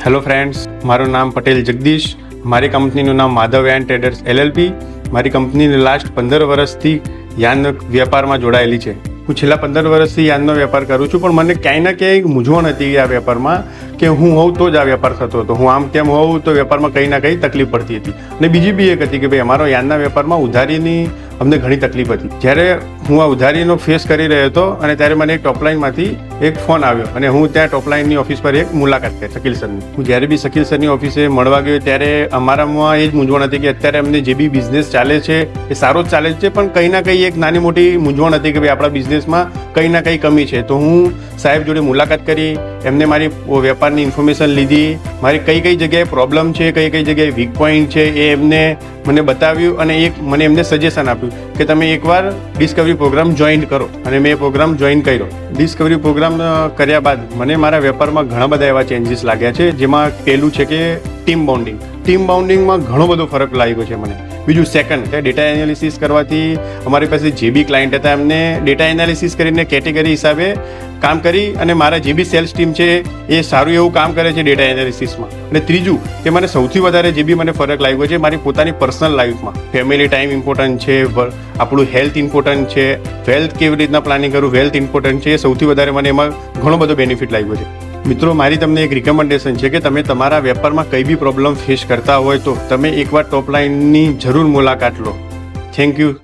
Hello friends, મારું નામ પટેલ જગદીશ. મારી કંપનીનું નામ માધવ એન્ડ ટ્રેડર્સ LLP. મારી કંપનીને લાસ્ટ 15 વર્ષથી યાન વેપારમાં જોડાયેલી છે. હું છેલ્લા 15 વર્ષથી યાનનો વેપાર કરું છું, પણ મને ક્યાંય ને ક્યાંય મૂંઝવણ હતી આ વેપારમાં કે હું હોઉં તો જ આ વેપાર થતો હતો. હું આમ તેમ હોઉં તો વેપારમાં કંઈ ના કંઈ તકલીફ પડતી હતી. અને બીજી બી એક હતી કે ભાઈ અમારો યાનના વેપારમાં ઉધારીની અમને ઘણી તકલીફ હતી. જ્યારે હું આ ઉધારીનો ફેસ કરી રહ્યો હતો અને ત્યારે મને એક ટોપલાઇનમાંથી એક ફોન આવ્યો અને હું ત્યાં ટોપલાઇનની ઓફિસ પર એક મુલાકાત કરી શકીલ સરની. હું જ્યારે બી શકીલ સરની ઓફિસે મળવા ગયો ત્યારે અમારામાં એ જ મૂંઝવણ હતી કે અત્યારે અમને જે બી બિઝનેસ ચાલે છે એ સારો જ ચાલે છે, પણ કંઈ ના કંઈ એક નાની મોટી મૂંઝવણ હતી કે ભાઈ આપણા બિઝનેસમાં કંઈ ના કંઈ કમી છે. તો હું સાહેબ જોડે મુલાકાત કરી, એમને મારી વેપારની ઇન્ફોર્મેશન લીધી, મારી કઈ કઈ જગ્યાએ પ્રોબ્લેમ છે, કઈ કઈ જગ્યાએ વીક પોઈન્ટ છે એ એમને મને બતાવ્યું અને મને એમને સજેશન આપ્યું કે તમે એકવાર ડિસ્કવરી પ્રોગ્રામ જોઈન કરો. અને મેં એ પ્રોગ્રામ જોઈન કર્યો. ડિસ્કવરી પ્રોગ્રામ કર્યા બાદ મને મારા વેપારમાં ઘણા બધા એવા ચેન્જીસ લાગ્યા છે, જેમાં પહેલું છે કે ટીમ બોન્ડિંગ. ટીમ બોન્ડિંગમાં ઘણો બધો ફરક લાગ્યો છે મને. બીજું સેકન્ડ કે ડેટા એનાલિસિસ કરવાથી અમારી પાસે જે બી ક્લાયન્ટ હતા એમને ડેટા એનાલિસિસ કરીને કેટેગરી હિસાબે કામ કરી અને મારા જે બી સેલ્સ ટીમ છે એ સારું એવું કામ કરે છે ડેટા એનાલિસિસમાં. અને ત્રીજું કે મને સૌથી વધારે જે બી મને ફરક લાગ્યો છે મારી પોતાની પર્સનલ લાઈફમાં. ફેમિલી ટાઈમ ઇમ્પોર્ટન્ટ છે, આપણું હેલ્થ ઇમ્પોર્ટન્ટ છે, વેલ્થ કેવી રીતના પ્લાનિંગ કરવું વેલ્થ ઇમ્પોર્ટન્ટ છે. એ સૌથી વધારે મને એમાં ઘણો બધો બેનિફિટ લાગ્યો છે. મિત્રો, મારી તમને એક રિકમેન્ડેશન છે કે તમે તમારા વેપારમાં કંઈ બી પ્રોબ્લેમ ફેસ કરતા હોય તો તમે એકવાર ટોપલાઇનની જરૂર મુલાકાત લો. Thank you.